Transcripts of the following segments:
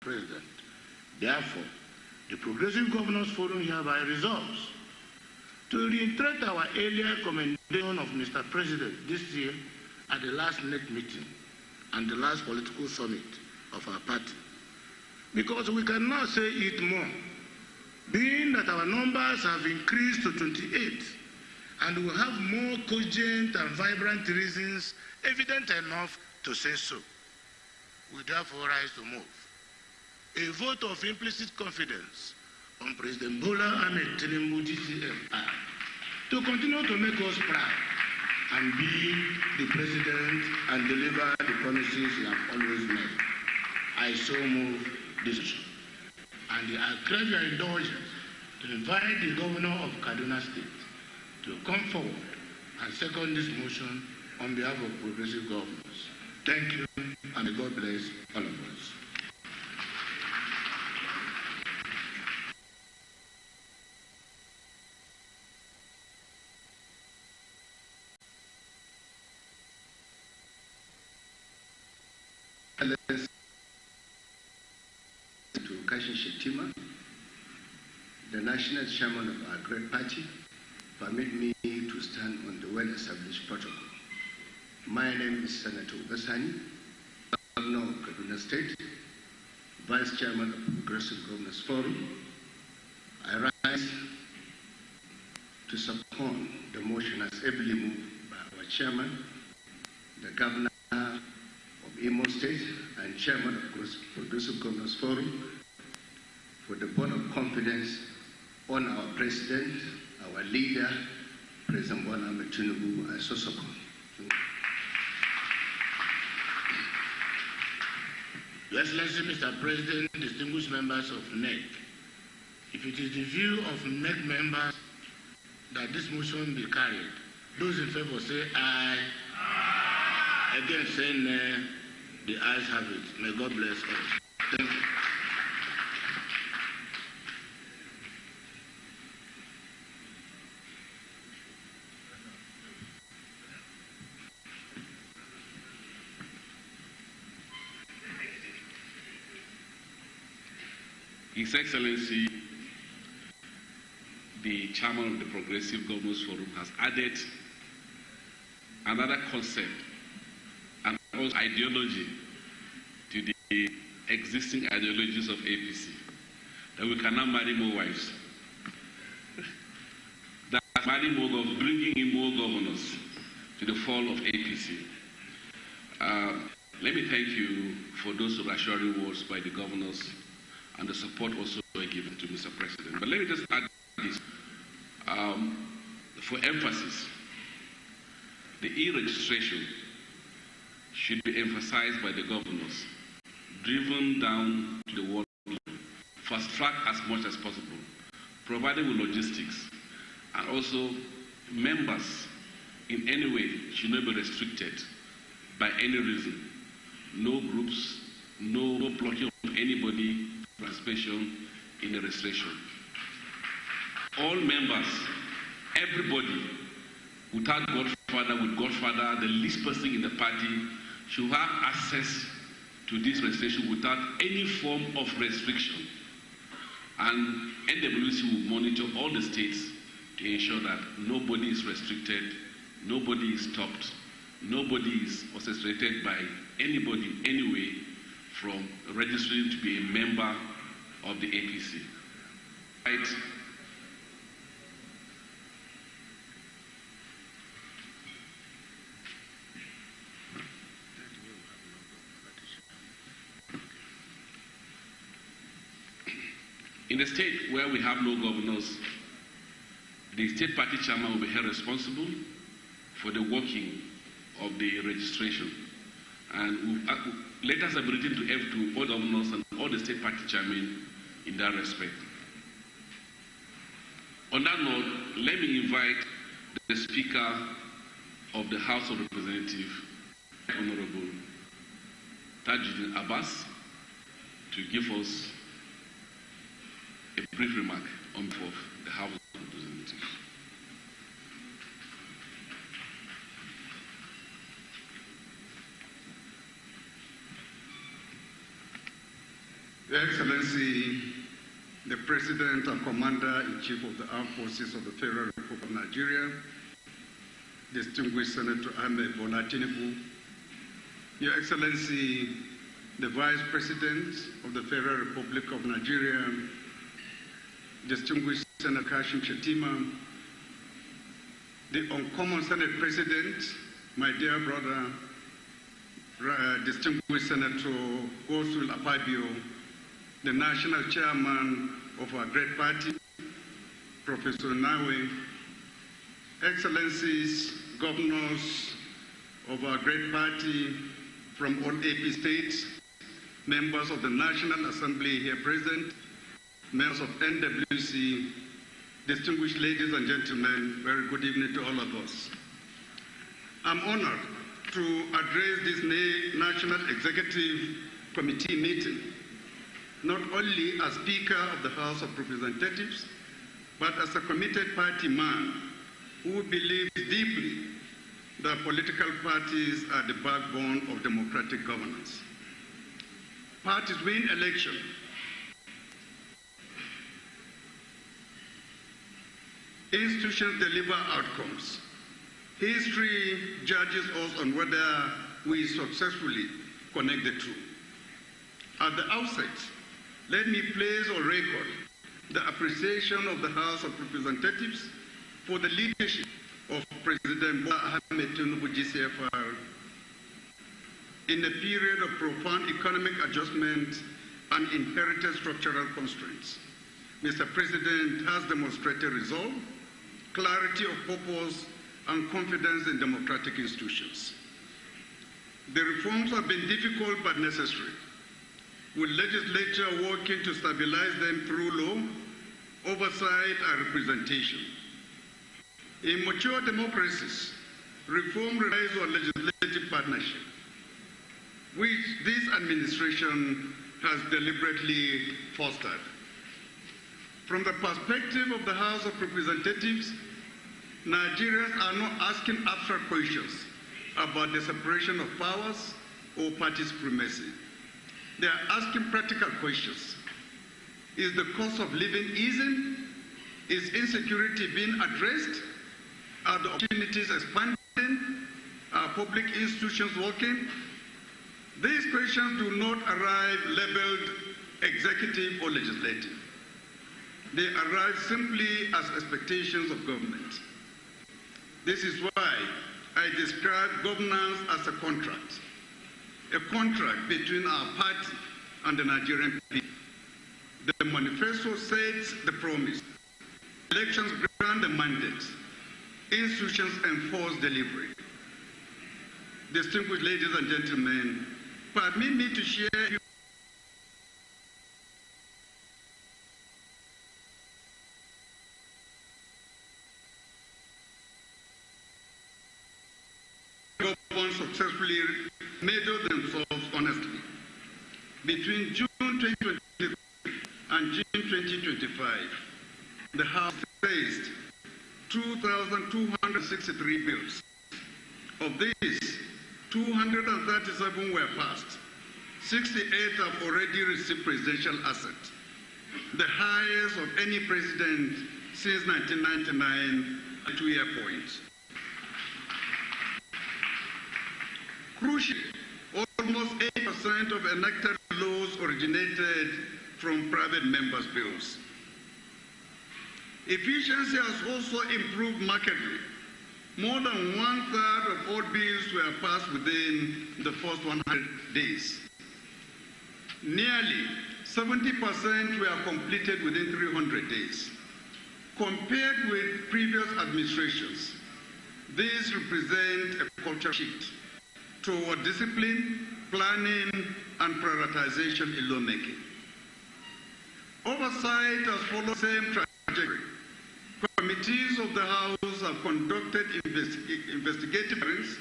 President. Therefore, the Progressive Governors Forum hereby resolves to reiterate our earlier commendation of Mr. President this year at the last NEC meeting and the last political summit of our party. Because we can now say it more, being that our numbers have increased to 28 and we have more cogent and vibrant reasons evident enough to say so. We therefore rise to move a vote of implicit confidence on President Bola Ahmed Tinubu DCFR to continue to make us proud and be the president and deliver the promises he has always made. I so move this motion. And I crave your indulgence to invite the governor of Kaduna State to come forward and second this motion on behalf of progressive governors. Thank you, and may God bless all of us. To Kashi Shetima, the national chairman of our great party, permit me to stand on the well-established protocol. My name is Senator Ubasani, Governor of Kaduna State, Vice Chairman of Progressive Governors Forum. I rise to support the motion as ably moved by our Chairman, the Governor of Imo State and Chairman of Progressive Governors Forum, for the vote of confidence on our President, our leader, President Bola Ahmed Tinubu. I so support. Your Excellency, Mr. President, distinguished members of NEC, if it is the view of NEC members that this motion be carried, those in favor say aye. Again, say nay. The ayes have it. May God bless us. Thank you. His Excellency, the Chairman of the Progressive Governors Forum, has added another concept and also ideology to the existing ideologies of APC, that we cannot marry more wives. That marry more governors, bringing in more governors to the fall of APC. Let me thank you for those reassuring words by the governors and the support also given to Mr. President. But let me just add this for emphasis. The e-registration should be emphasized by the governors, driven down to the world, fast track as much as possible, provided with logistics, and also members in any way should not be restricted by any reason. No groups, no blocking of anybody, participation in the registration. All members, everybody, without godfather, with godfather, the least person in the party, should have access to this registration without any form of restriction. And NWC will monitor all the states to ensure that nobody is restricted, nobody is stopped, nobody is restricted by anybody anyway from registering to be a member of the APC. Right. In the state where we have no governors, the state party chairman will be held responsible for the working of the registration. And letters have been written to all governors and all the state party chairmen in that respect. On that note, let me invite the Speaker of the House of Representatives, Honorable Tajuddin Abbas, to give us a brief remark on behalf of the House of Representatives. Your Your Excellency, the President and Commander-in-Chief of the Armed Forces of the Federal Republic of Nigeria, distinguished Senator Ahmed Bola Tinubu, Your Excellency, the Vice President of the Federal Republic of Nigeria, distinguished Senator Kashim Shettima, the Uncommon Senate President, my dear brother, distinguished Senator Gosul Akpabio, the National Chairman of our great party, Professor Nawe, Excellencies, Governors of our great party from all AP states, members of the National Assembly here present, members of NWC, distinguished ladies and gentlemen, very good evening to all of us. I'm honored to address this National Executive Committee meeting, not only as Speaker of the House of Representatives, but as a committed party man who believes deeply that political parties are the backbone of democratic governance. Parties win election. Institutions deliver outcomes. History judges us on whether we successfully connect the two. At the outset, let me place on record the appreciation of the House of Representatives for the leadership of President Bola Ahmed Tinubu GCFR in a period of profound economic adjustment and inherited structural constraints. Mr. President has demonstrated resolve, clarity of purpose, and confidence in democratic institutions. The reforms have been difficult but necessary, with legislature working to stabilize them through law, oversight, and representation. In mature democracies, reform relies on legislative partnership, which this administration has deliberately fostered. From the perspective of the House of Representatives, Nigerians are not asking abstract questions about the separation of powers or party supremacy. They are asking practical questions. Is the cost of living easing? Is insecurity being addressed? Are the opportunities expanding? Are public institutions working? These questions do not arrive labeled executive or legislative. They arrive simply as expectations of government. This is why I describe governance as a contract between our party and the Nigerian people. The manifesto sets the promise. Elections grant the mandate. Institutions enforce delivery. Distinguished ladies and gentlemen, permit me to share governments successfully measure themselves honestly. Between June 2023 and June 2025, the House faced 2,263 bills. Of these, 237 were passed. 68 have already received presidential assent, the highest of any president since 1999 at 2-year point. Crucially, almost 8% of enacted laws originated from private members' bills. Efficiency has also improved markedly. More than 1/3 of all bills were passed within the first 100 days. Nearly 70% were completed within 300 days. Compared with previous administrations, this represents a cultural shift toward discipline, planning, and prioritization in lawmaking. Oversight has followed the same trajectory. Committees of the House have conducted investigative hearings,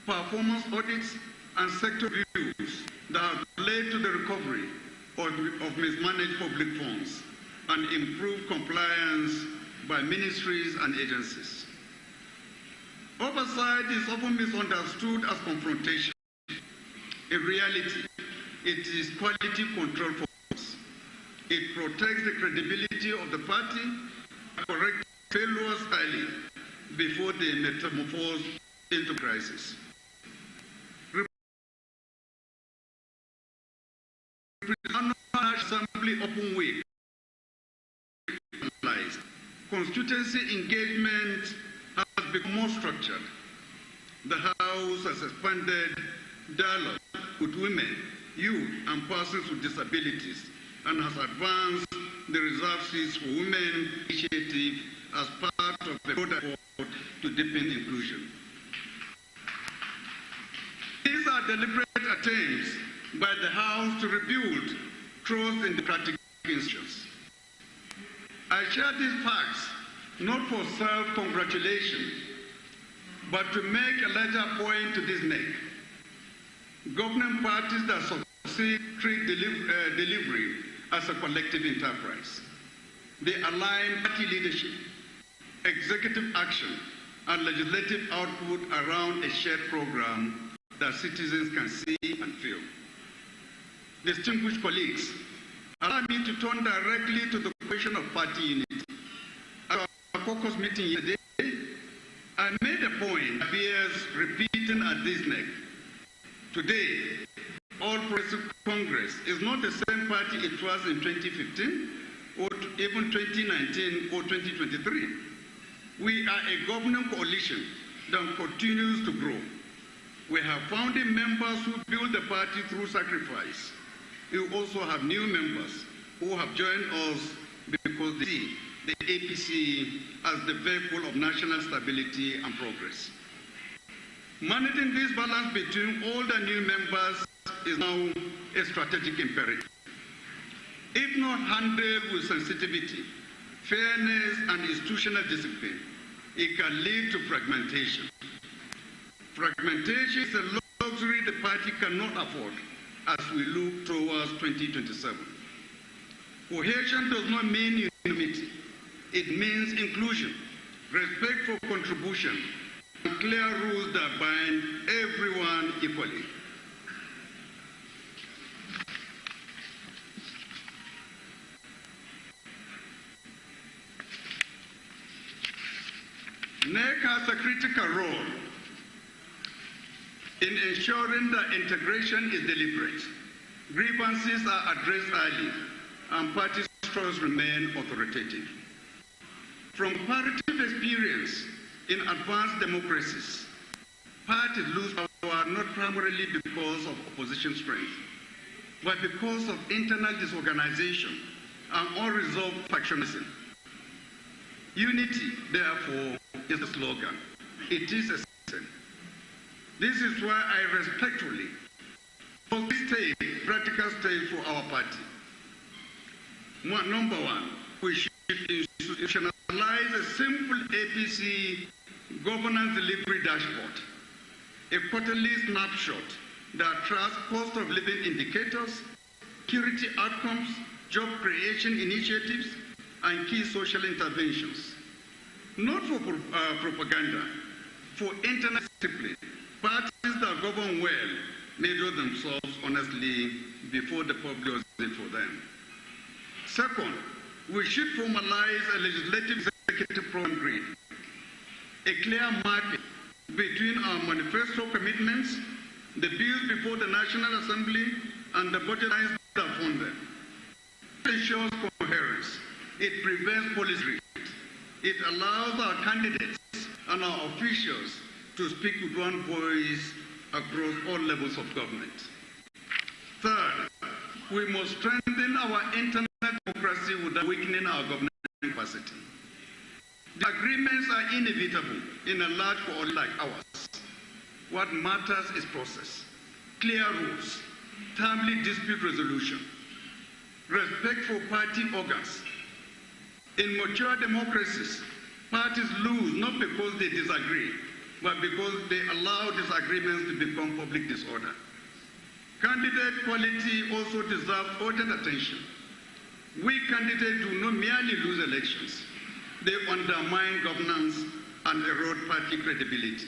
performance audits, and sector reviews that have led to the recovery of mismanaged public funds and improved compliance by ministries and agencies. Oversight is often misunderstood as confrontation. In reality, it is quality control for us. It protects the credibility of the party and corrects failures early before they metamorphose into crisis. Assembly open week. Constituency engagement has become more structured. The House has expanded dialogue with women, youth, and persons with disabilities, and has advanced the reserved seats for women initiative as part of the broader effort to deepen inclusion. These are deliberate attempts by the House to rebuild trust in democratic institutions. I share these facts not for self-congratulation, but to make a larger point to this NEC. Governing parties that succeed treat delivery as a collective enterprise. They align party leadership, executive action, and legislative output around a shared program that citizens can see and feel. Distinguished colleagues, allow me to turn directly to the question of party unity. At our caucus meeting yesterday, I made a point that bears repeating at this NEC. Today, All Progressive Congress is not the same party it was in 2015, or even 2019 or 2023. We are a governing coalition that continues to grow. We have founding members who build the party through sacrifice. We also have new members who have joined us because they see the APC as the vehicle of national stability and progress. Managing this balance between all the new members is now a strategic imperative. If not handled with sensitivity, fairness, and institutional discipline, it can lead to fragmentation. Fragmentation is a luxury the party cannot afford as we look towards 2027. Cohesion does not mean unity. It means inclusion, respect for contribution, and clear rules that bind everyone equally. NEC has a critical role in ensuring that integration is deliberate, grievances are addressed early, and party structures remain authoritative. From comparative experience in advanced democracies, parties lose power not primarily because of opposition strength, but because of internal disorganization and unresolved factionalism. Unity, therefore, is the slogan. It is a system. This is why I respectfully practical stage for our party. Number one, we should institutionalize a simple APC governance delivery dashboard, a quarterly snapshot that tracks cost of living indicators, security outcomes, job creation initiatives, and key social interventions. Not for propaganda, for internal discipline. Parties that govern well measure themselves honestly before the public does it for them. Second, we should formalize a legislative executive program grid, a clear marking between our manifesto commitments, the bills before the National Assembly, and the budget lines that fund them. It ensures coherence. It prevents policy drift. It allows our candidates and our officials to speak with one voice across all levels of government. Third, we must strengthen our internal democracy without weakening our governing capacity. The agreements are inevitable in a large coalition like ours. What matters is process, clear rules, timely dispute resolution, respect for party organs. In mature democracies, parties lose not because they disagree, but because they allow disagreements to become public disorder. Candidate quality also deserves urgent attention. We candidates do not merely lose elections, they undermine governance and erode party credibility.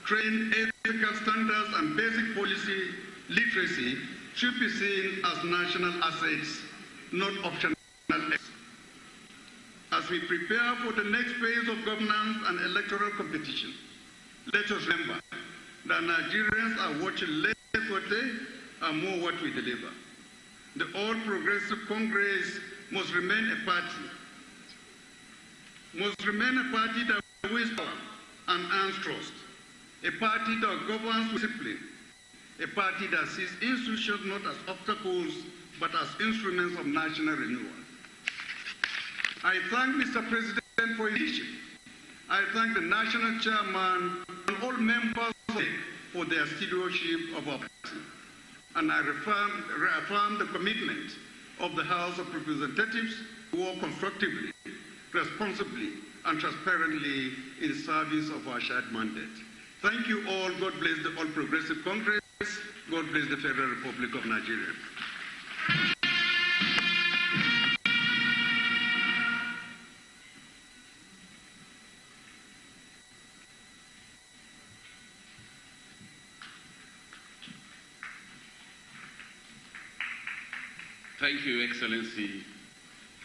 Trained ethical standards and basic policy literacy should be seen as national assets not optional. As we prepare for the next phase of governance and electoral competition, let us remember that Nigerians are watching less what they and more what we deliver. The All Progressive Congress must remain a party that wields power and earns trust, a party that governs with discipline, a party that sees institutions not as obstacles but as instruments of national renewal. I thank Mr. President for his leadership. I thank the National Chairman and all members for their stewardship of our party. And I reaffirm the commitment of the House of Representatives to work constructively, responsibly, and transparently in service of our shared mandate. Thank you all. God bless the All Progressive Congress. God bless the Federal Republic of Nigeria. Thank you, Excellency,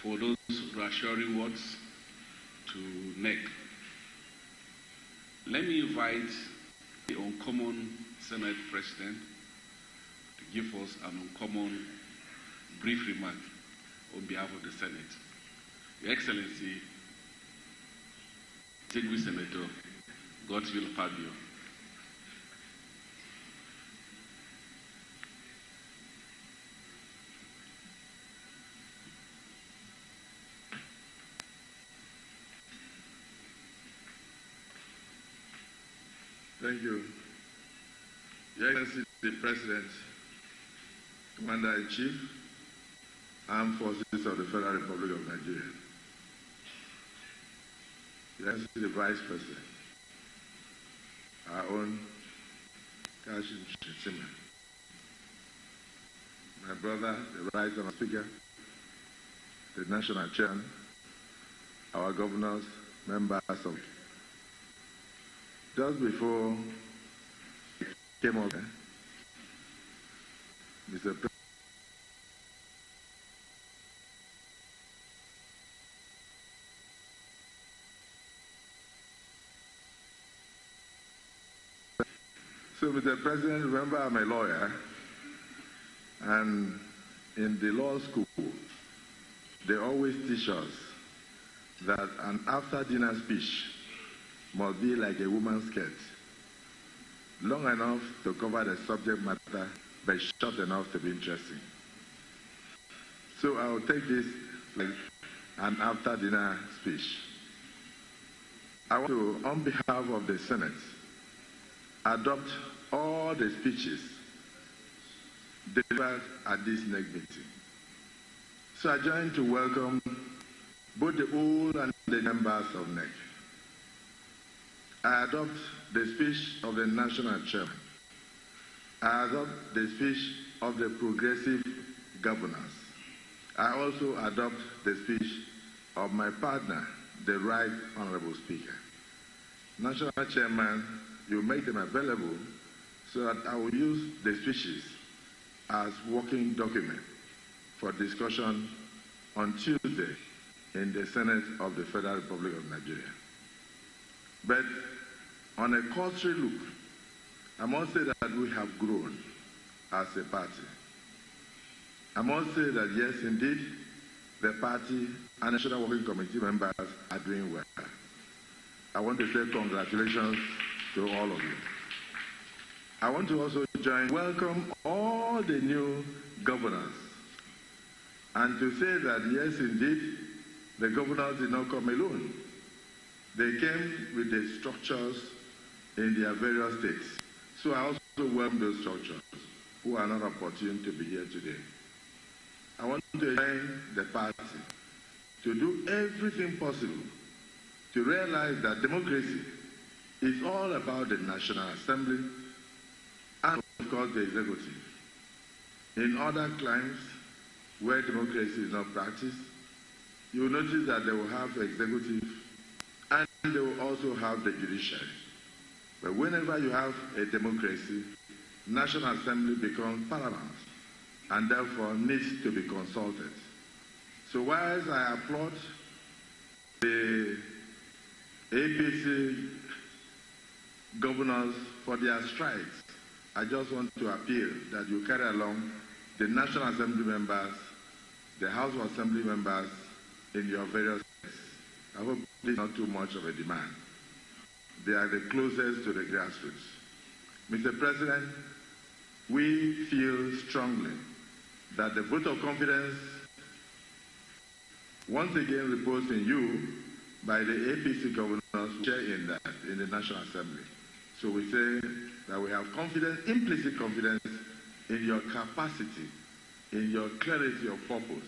for those reassuring words to NEC. Let me invite the uncommon Senate President to give us an uncommon brief remark on behalf of the Senate. Your Excellency, distinguished Senator, Godswill Fabio. Thank you. Your Excellency, the President, Commander-in-Chief, Armed Forces of the Federal Republic of Nigeria. Your Excellency, the Vice President, our own Kashim Shettima. My brother, the Right Honourable Speaker, the National Chairman, our governors, members of just before I came up, Mr. President, so Mr. President, remember I'm a lawyer, and in the law school, they always teach us that an after-dinner speech must be like a woman's skirt, long enough to cover the subject matter, but short enough to be interesting. So I will take this like an after-dinner speech. I want to, on behalf of the Senate, adopt all the speeches delivered at this NEC meeting. So I join to welcome both the old and the members of NEC. I adopt the speech of the National Chairman. I adopt the speech of the progressive governors. I also adopt the speech of my partner, the Right Honourable Speaker. National Chairman, you make them available so that I will use the speeches as working document for discussion on Tuesday in the Senate of the Federal Republic of Nigeria. But on a cursory look, I must say that we have grown as a party. I must say that yes, indeed, the party and National Working Committee members are doing well. I want to say congratulations to all of you. I want to also welcome all the new governors, and to say that yes, indeed, the governors did not come alone. They came with the structures in their various states. So I also welcome those structures who are not opportune to be here today. I want to join the party to do everything possible to realize that democracy is all about the National Assembly and, of course, the executive. In other climes where democracy is not practiced, you will notice that they will have the executive and they will also have the judiciary. But whenever you have a democracy, National Assembly becomes paramount and therefore needs to be consulted. So whilst I applaud the APC governors for their strides, I just want to appeal that you carry along the National Assembly members, the House of Assembly members in your various states. I hope this is not too much of a demand. They are the closest to the grassroots. Mr. President, we feel strongly that the vote of confidence once again reposed in you by the APC governors who share in that in the National Assembly. So we say that we have confidence, implicit confidence in your capacity, in your clarity of purpose,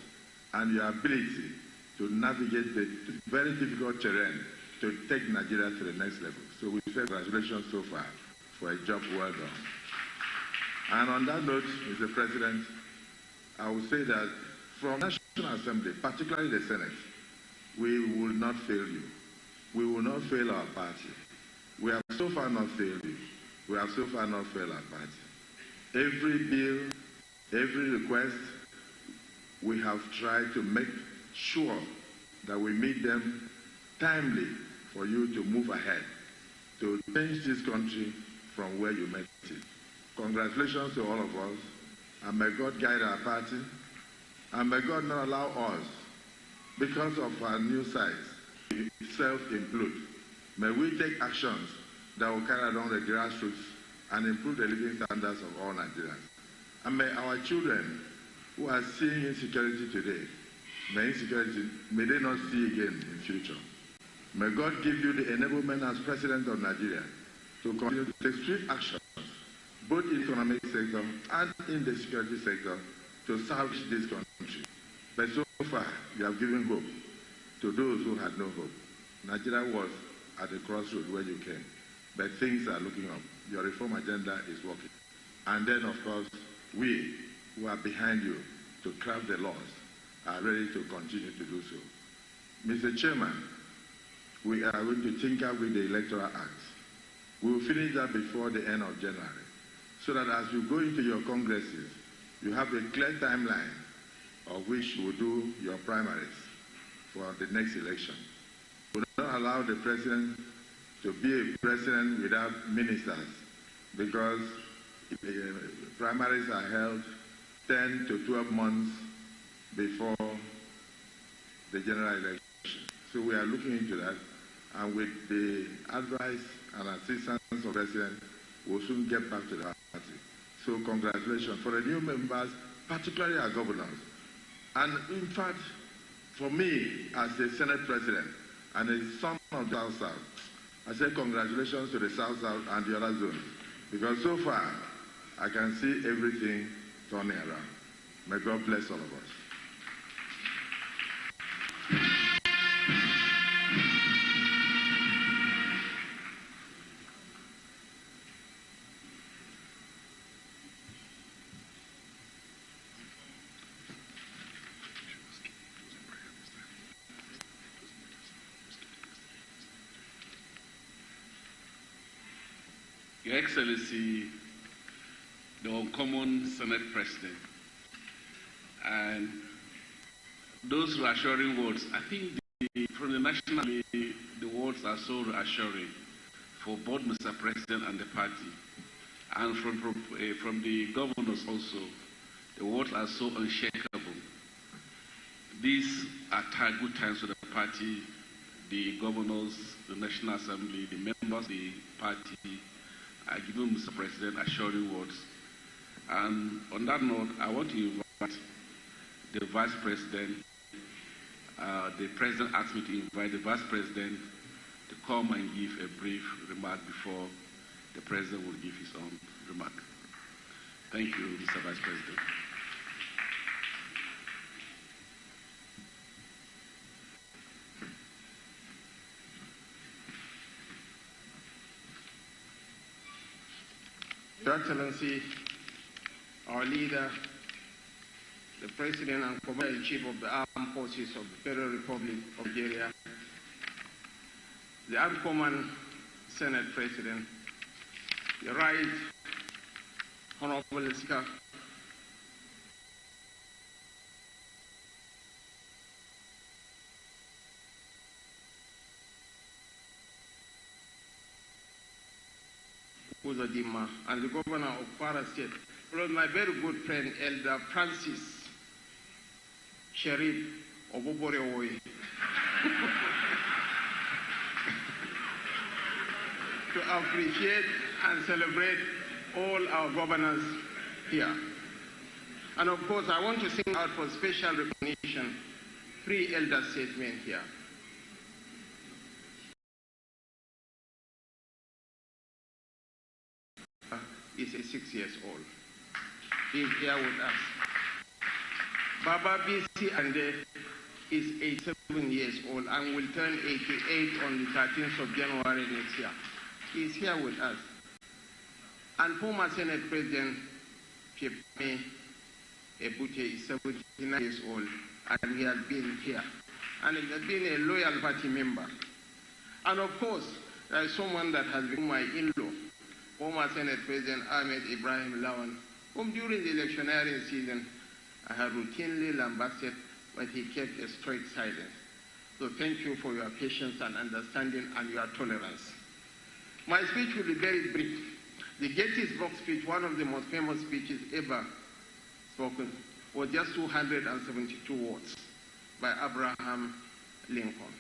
and your ability to navigate the very difficult terrain to take Nigeria to the next level. So we say congratulations so far for a job well done. And on that note, Mr. President, I will say that from National Assembly, particularly the Senate, we will not fail you. We will not fail our party. We have so far not failed you. We have so far not failed our party. Every bill, every request, we have tried to make sure that we meet them timely for you to move ahead, to change this country from where you met it. Congratulations to all of us, and may God guide our party, and may God not allow us, because of our new size, to self-implode. May we take actions that will carry along the grassroots and improve the living standards of all Nigerians. And may our children who are seeing insecurity today, may they not see again in future. May God give you the enablement as President of Nigeria to continue to take swift action, both in the economic sector and in the security sector, to salvage this country. But so far, you have given hope to those who had no hope. Nigeria was at the crossroads where you came, but things are looking up. Your reform agenda is working. And then, of course, we who are behind you to craft the laws are ready to continue to do so. Mr. Chairman, we are going to tinker with the Electoral Act. We will finish that before the end of January, so that as you go into your congresses, you have a clear timeline of which you will do your primaries for the next election. We will not allow the president to be a president without ministers, because primaries are held 10 to 12 months before the general election. So we are looking into that, and with the advice and assistance of the president, we'll soon get back to the party. So congratulations for the new members, particularly our governors. And in fact, for me, as the Senate President and a son of the South, I say congratulations to the South and the other zones, because so far, I can see everything turning around. May God bless all of us. Your Excellency, the uncommon Senate President, and those reassuring words, I think from the national, the words are so reassuring for both Mr. President and the party, and from the governors also, the words are so unshakable. These are good times for the party, the governors, the National Assembly, the members of the party, are giving Mr. President assuring words. And on that note, I want to invite the Vice President. The President asked me to invite the Vice President to come and give a brief remark before the President will give his own remark. Thank you, Mr. Vice President. Your Excellency, our leader, the President and Commander-in-Chief of the Armed Forces of the Federal Republic of Nigeria, the outgoing Senate President, the Right Honorable Speaker, Uzodimma, and the governor of Kwara State, plus my very good friend, Elder Francis Sharif Oboborewoy, to appreciate and celebrate all our governors here. And of course, I want to sing out for special recognition 3 elder statesmen here. Is 6 years old. He's here with us. Baba BC Ande is 87 years old and will turn 88 on the 13th of January next year. He's here with us. And former Senate President Piepme Ebute is 79 years old and he has been here. And he has been a loyal party member. And of course, there is someone that has been my in-law, former Senate President Ahmed Ibrahim Lawan, whom during the electioneering season I had routinely lambasted, but he kept a straight silence. So thank you for your patience and understanding and your tolerance. My speech will be very brief. The Gettysburg speech, one of the most famous speeches ever spoken, was just 272 words by Abraham Lincoln.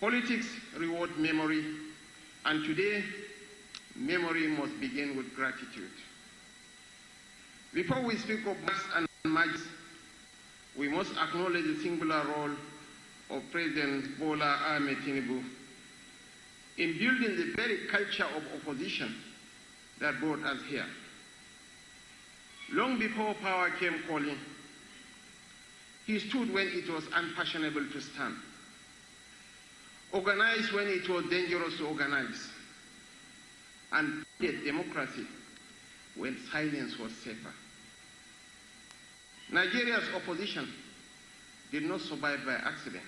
Politics reward memory, and today, memory must begin with gratitude. Before we speak of mass and marches, we must acknowledge the singular role of President Bola Ahmed Tinubu in building the very culture of opposition that brought us here. Long before power came calling, he stood when it was unfashionable to stand, organized when it was dangerous to organize, and created democracy when silence was safer. Nigeria's opposition did not survive by accident.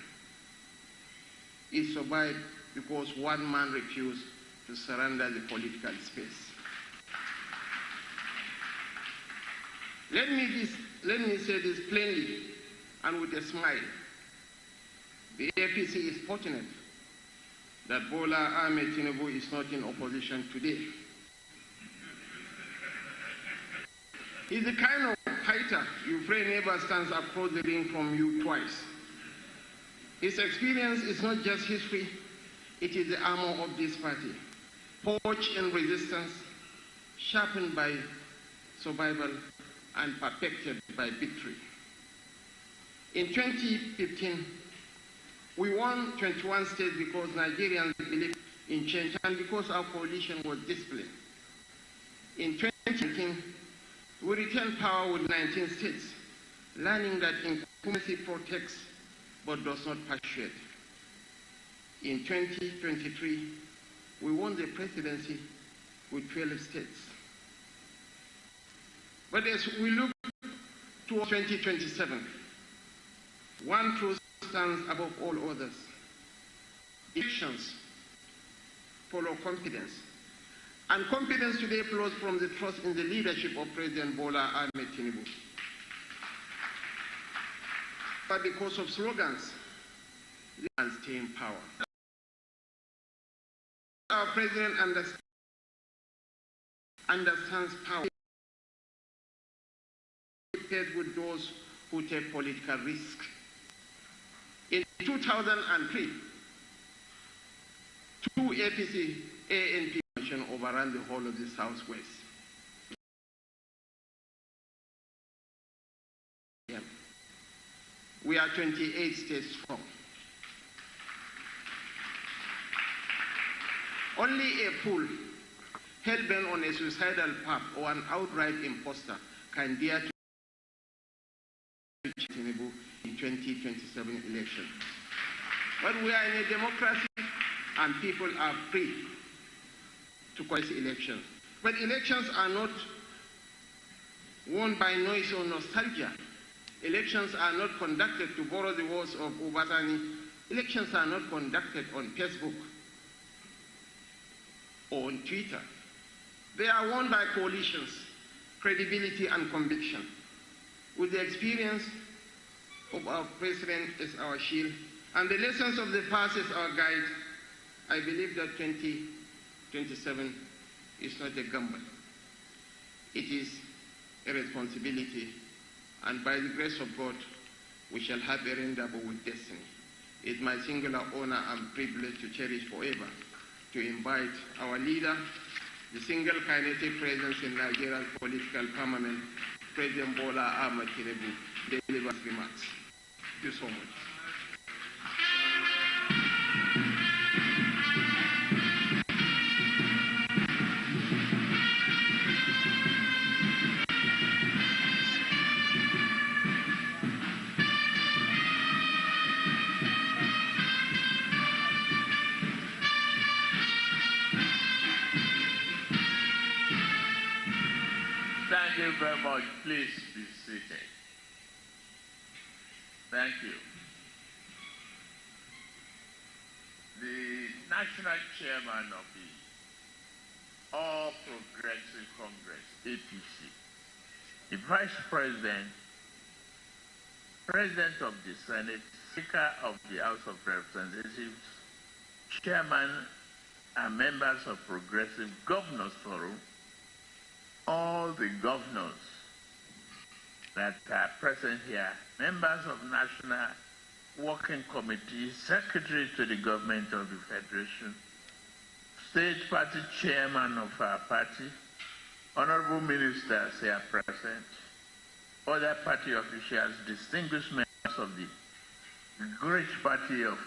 It survived because one man refused to surrender the political space. Let me say this plainly and with a smile. The APC is fortunate that Bola Ahmed Tinubu is not in opposition today. He's the kind of fighter you pray never stands across the ring from you twice. His experience is not just history, it is the armor of this party, forged in resistance, sharpened by survival, and perfected by victory. In 2015, we won 21 states because Nigerians believed in change and because our coalition was disciplined. In 2019, we retained power with 19 states, learning that incumbency protects but does not persuade. In 2023, we won the presidency with 12 states. But as we look towards 2027, one truth stands above all others. Elections follow confidence. And confidence today flows from the trust in the leadership of President Bola Ahmed Tinubu. But because of slogans, they can stay in power. Our president understands power. Compared with those who take political risk. In 2003, 2 APC ANP overran the whole of the Southwest. We are 28 states strong. Only a fool hell-bent on a suicidal path or an outright imposter can dare to Tinubu in 2027 election. But we are in a democracy and people are free to contest elections. But elections are not won by noise or nostalgia. Elections are not conducted, to borrow the words of Obasani, elections are not conducted on Facebook or on Twitter. They are won by coalitions, credibility and conviction. With the experience of our president as our shield and the lessons of the past as our guide, I believe that 2027 27 is not a gamble. It is a responsibility, and by the grace of God, we shall have a rendezvous with destiny. It's my singular honor and privilege to cherish forever to invite our leader, the single kinetic presence in Nigerian political firmament, President Bola Ahmed Tinubu, to deliver his remarks. Thank you so much. Thank you very much. Please be seated. Thank you. The National Chairman of the All Progressive Congress, APC, the Vice President, President of the Senate, Speaker of the House of Representatives, Chairman and members of Progressive Governors Forum, all the governors that are present here, members of National Working Committee, secretaries to the government of the Federation, state party chairman of our party, honorable ministers here present, other party officials, distinguished members of the great party of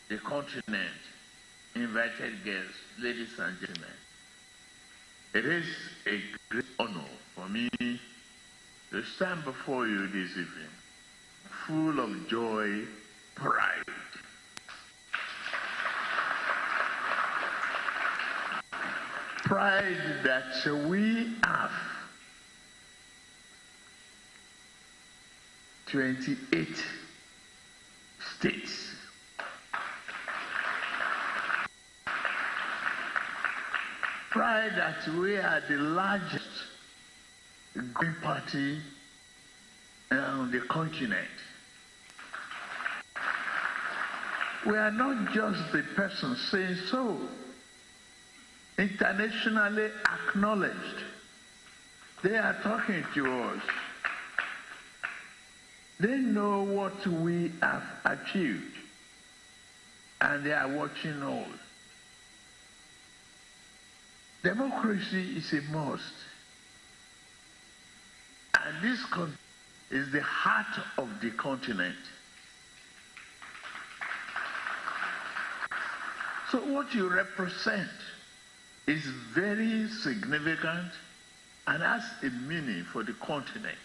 the continent, invited guests, ladies and gentlemen. It is a great honor for me to stand before you this evening, full of joy, pride. Pride that we have 28 states. Pride that we are the largest Green party on the continent. We are not just the person saying so. Internationally acknowledged. They are talking to us. They know what we have achieved, and they are watching us. Democracy is a must. And this is the heart of the continent. So what you represent is very significant and has a meaning for the continent.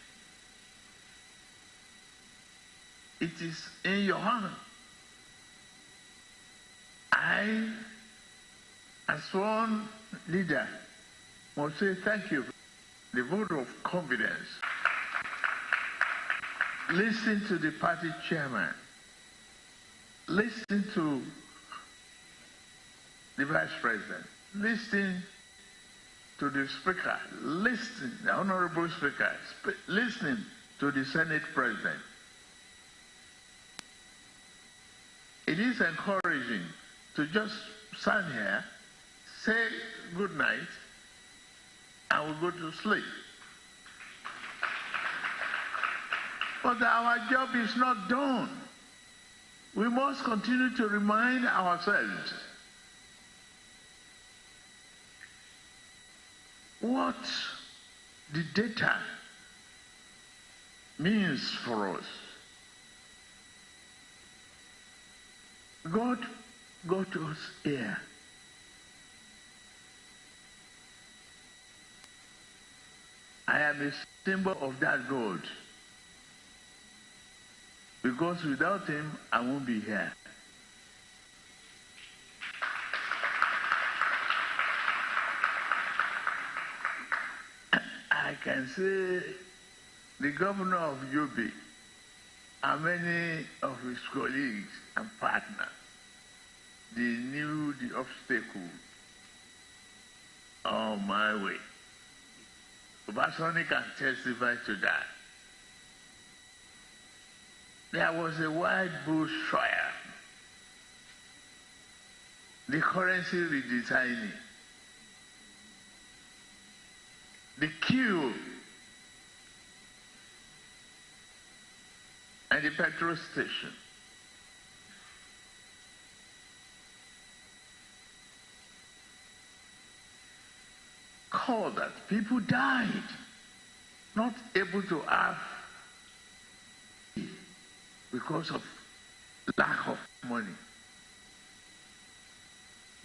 It is in your hand. I, as one leader, must say thank you for the vote of confidence. Listen to the party chairman. Listen to the vice president. Listen to the speaker. Listen, the honorable speaker. Listen to the Senate president. It is encouraging to just stand here, say good night, and we'll go to sleep. But our job is not done. We must continue to remind ourselves what the data means for us. God got us here. I am a symbol of that God. Because without him, I won't be here. I can say the governor of Yobe and many of his colleagues and partners, they knew the obstacle on my way. Obasanjo can testify to that. There was a wild bush fire the currency redesigning, the queue at the petrol station, called that people died, not able to have because of lack of money,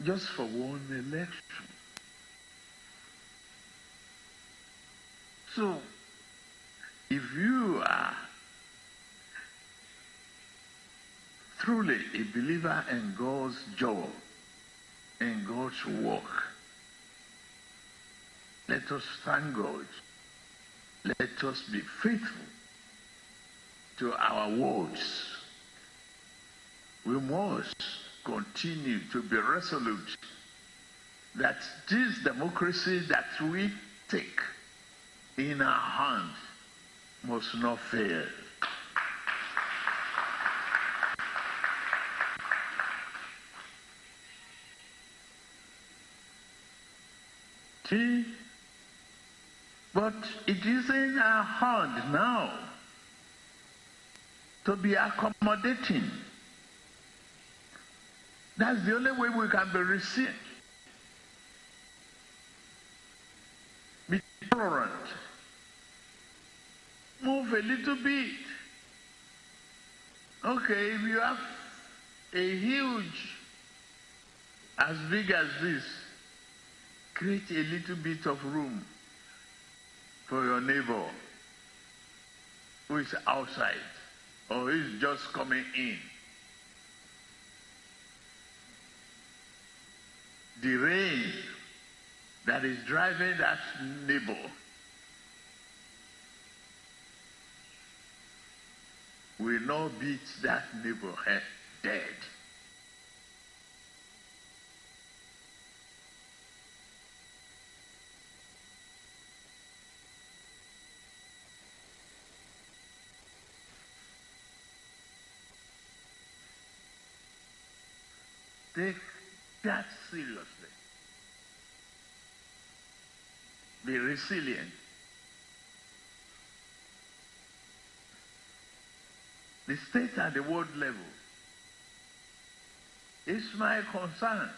just for one election. So, if you are truly a believer in God's job, in God's work, let us thank God. Let us be faithful to our words. We must continue to be resolute that this democracy that we take in our hands must not fail. See? But it is in our hand now to be accommodating. That's the only way we can be received. Be tolerant. Move a little bit. Okay, if you have a huge, as big as this, create a little bit of room for your neighbor who is outside or is just coming in. The rain that is driving that neighbor will not beat that neighbor dead. Take that seriously. Be resilient. The state and the world level is my concern.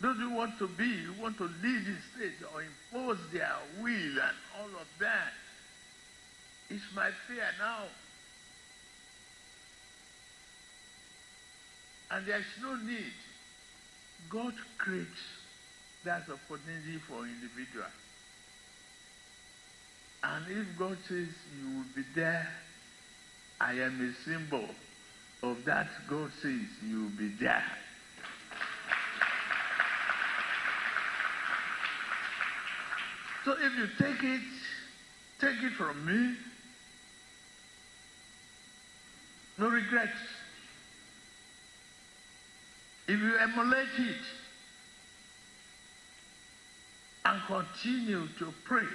Those who want to be, who want to lead the state or impose their will and all of that, is my fear now. And there is no need. God creates that opportunity for individuals. And if God says you will be there, I am a symbol of that. God says you will be there. So if you take it from me, no regrets. If you emulate it and continue to pray,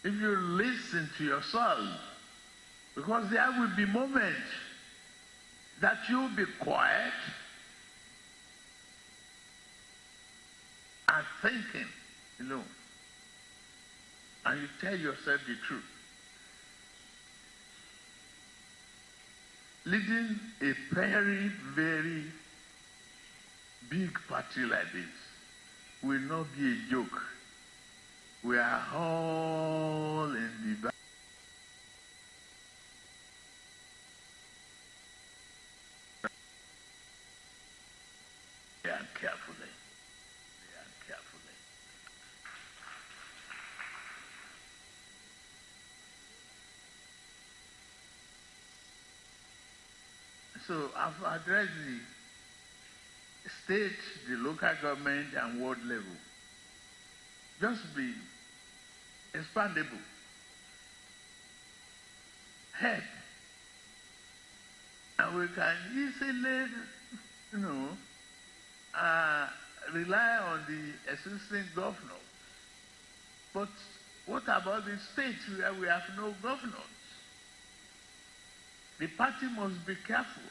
if you listen to yourself, because there will be moments that you'll be quiet and thinking, and you tell yourself the truth. Leading a very, very big party like this will not be a joke. We are all in the back. Carefully. So I've addressed the state, the local government, and world level. Just be expandable. Help. And we can easily, rely on the existing governor. But what about the states where we have no governors? The party must be careful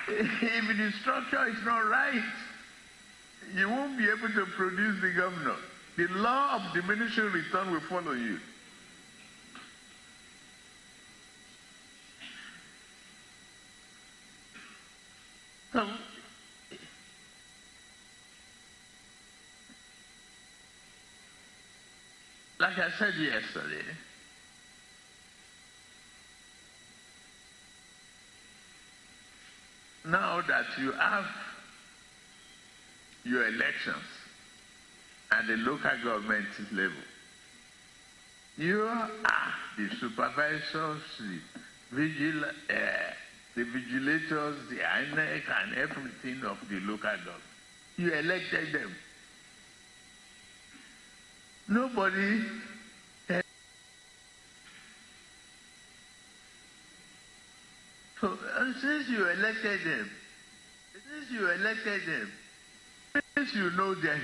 If the structure is not right, you won't be able to produce the governor. The law of diminishing return will follow you. So, like I said yesterday, now that you have your elections at the local government level, you are the supervisors, the vigilators, the NEC, and everything of the local government. You elected them. Nobody so since you elected them, since you know them,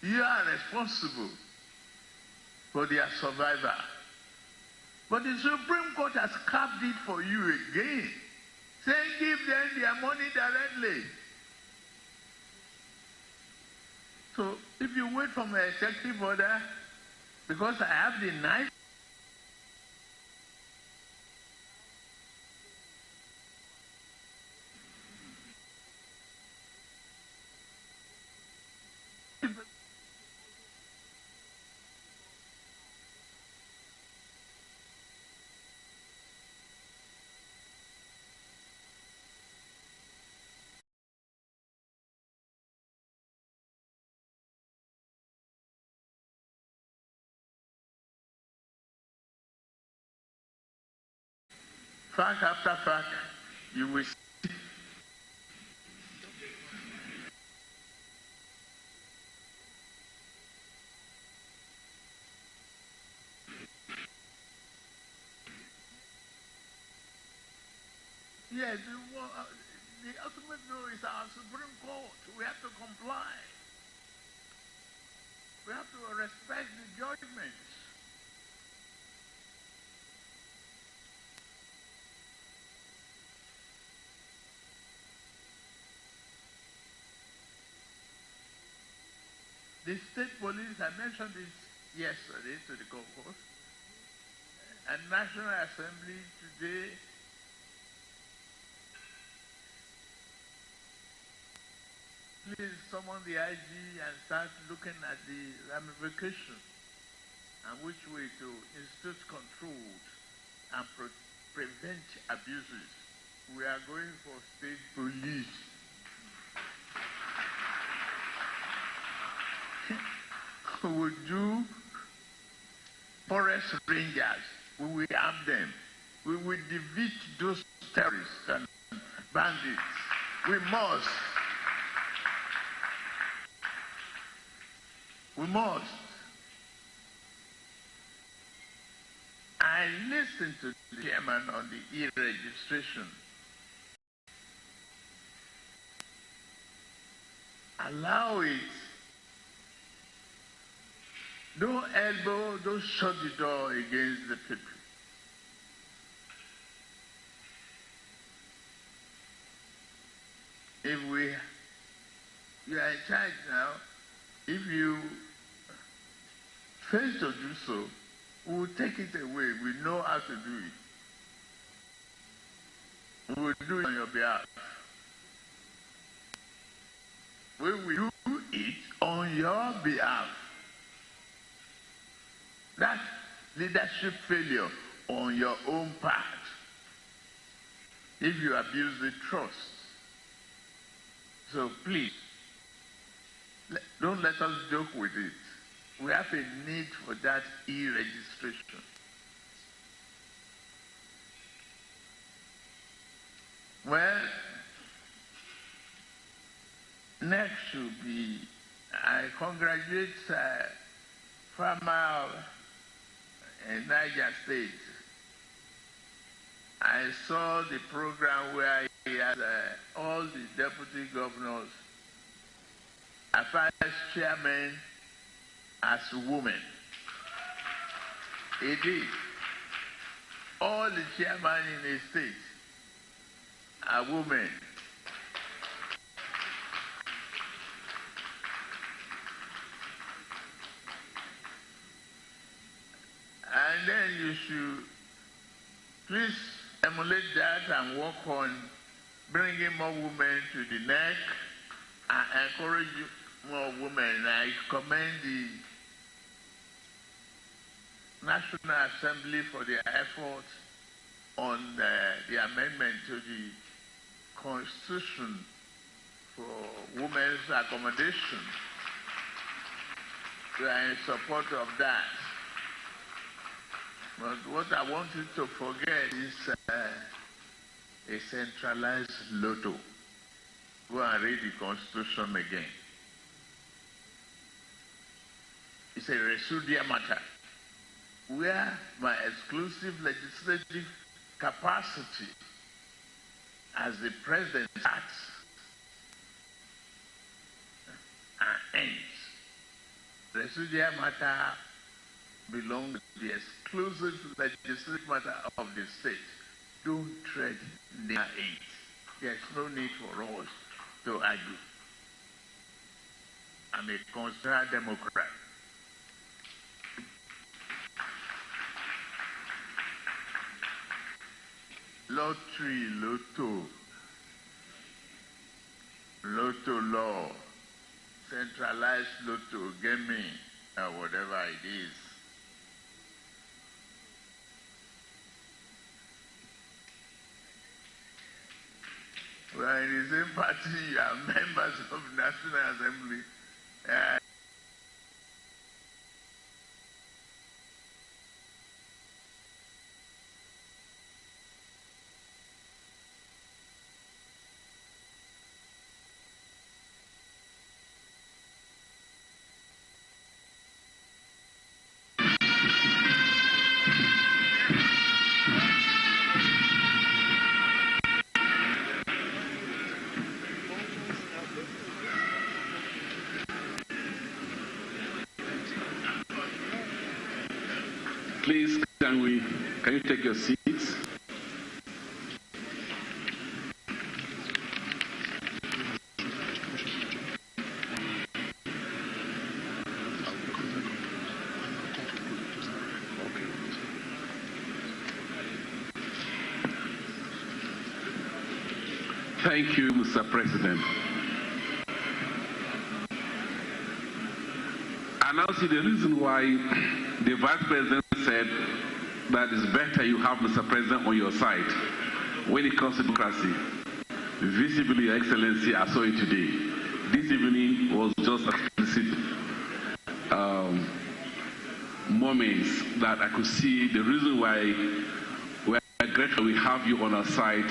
you are responsible for their survival. But the Supreme Court has capped it for you again, saying give them their money directly. So if you wait for my executive order, because I have the knife, fact after fact, you will see. Yes, the ultimate rule is our Supreme Court. We have to comply. We have to respect the judgments. The state police, I mentioned this yesterday to the caucus, and National Assembly today please summon the IG and start looking at the ramifications and which way to institute controls and prevent abuses. We are going for state police. We will do forest rangers. We will arm them. We will defeat those terrorists and bandits. We must. We must. I listened to the chairman on the e-registration. Allow it. Don't elbow, don't shut the door against the people. If you are in charge now, if you fail to do so, we will take it away. We know how to do it. We will do it on your behalf. We will do it on your behalf. That's leadership failure on your own part. If you abuse the trust. So please, don't let us joke with it. We have a need for that e-registration. Well, next should be, I congratulate farmer in Niger State. I saw the program where he had all the deputy governors, affairs chairmen as women. He did. All the chairmen in the state a woman. And then you should please emulate that and work on bringing more women to the NEC and encourage more women. I commend the National Assembly for their efforts on the amendment to the Constitution for women's accommodation. We are in support of that. But what I want you to forget is a centralized lotto. Go and read the Constitution again. It's a residual matter where my exclusive legislative capacity as the president acts and ends. Residual matter belongs to the exclusive legislative matter of the state. Don't tread near it. There's no need for us to argue. I'm a concerned Democrat. Lottery, lotto law, centralized lotto, gaming, or whatever it is. We are in the same party, you are members of the National Assembly. Please, can you take your seats? Thank you, Mr. President. I now see the reason why the Vice President said that it's better you have Mr. President on your side when it comes to democracy. Visibly, Your Excellency, I saw it today. This evening was just explicit moments that I could see the reason why we are grateful we have you on our side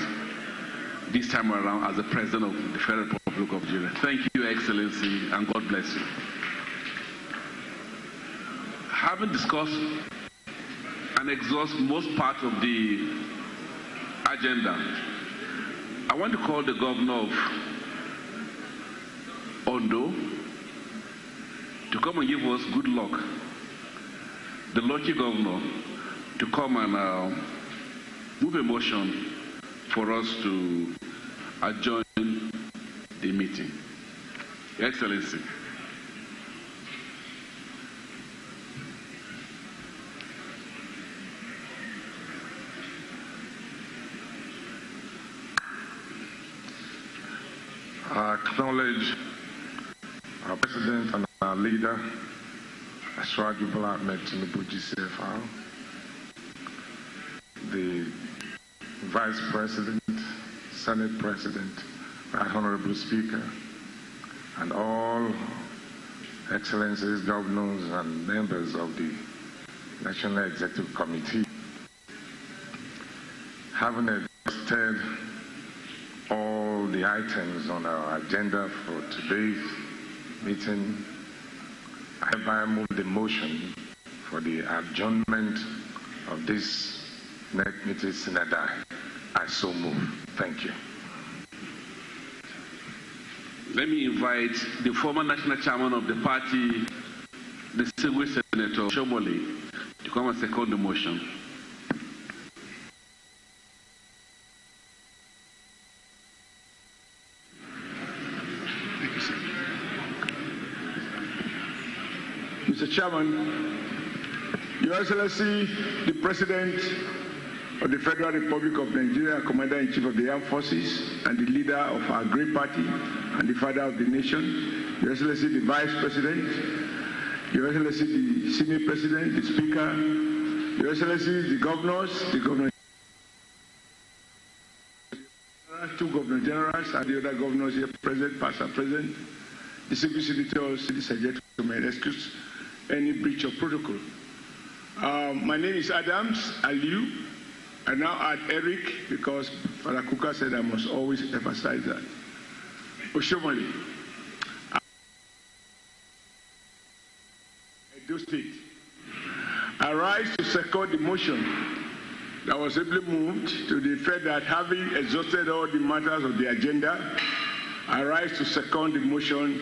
this time around as the President of the Federal Republic of Nigeria. Thank you, Your Excellency, and God bless you. Having discussed and exhausted most part of the agenda, I want to call the Governor of Ondo to come and give us good luck. The lucky governor to come and move a motion for us to adjourn the meeting. Your Excellency. I acknowledge our President and our leader, Ashwaju Bola Ahmed Tinubu GCFR, the Vice President, Senate President, Right Honorable Speaker, and all Excellencies, Governors, and members of the National Executive Committee. Having exhausted all the items on our agenda for today's meeting, I hereby move the motion for the adjournment of this NEC meeting synodal. I so move. Thank you. Let me invite the former national chairman of the party, the distinguished Senator Shomole, to come and second the motion. Mr. Chairman, Your Excellency, the President of the Federal Republic of Nigeria, Commander-in-Chief of the Armed Forces, and the leader of our great party, and the father of the nation, Your Excellency, the Vice President, Your Excellency, the Senate President, the Speaker, Your Excellency, the governors, two Governor Generals, and the other governors here present, past and present, the Civil Senators, ladies and gentlemen, excuse any breach of protocol. My name is Adams Aliu. I now add Eric because Father Kuka said I must always emphasize that. Oshomole. Edo State. I rise to second the motion that was ably moved to the effect that having exhausted all the matters of the agenda, I rise to second the motion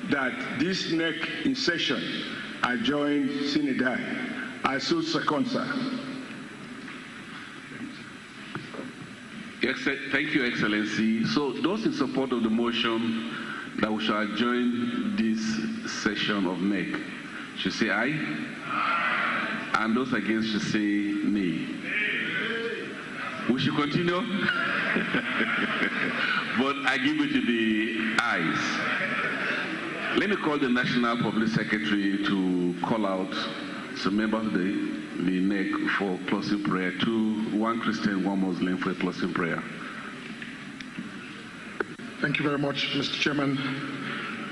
that this NEC in session adjourn sine die. I so second, sir. Thank you, Excellency. So those in support of the motion that we shall adjourn this session of NEC should say aye. Aye. And those against should say nay. We should continue, but I give it to the ayes. Let me call the National Public Secretary to call out some members of the NEC for closing prayer. One Christian, one Muslim for a closing prayer. Thank you very much, Mr. Chairman.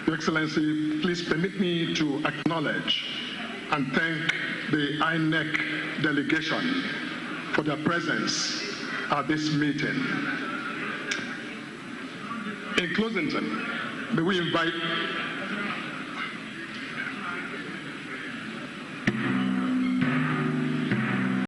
Your Excellency, please permit me to acknowledge and thank the INEC delegation for their presence at this meeting. In closing, may we invite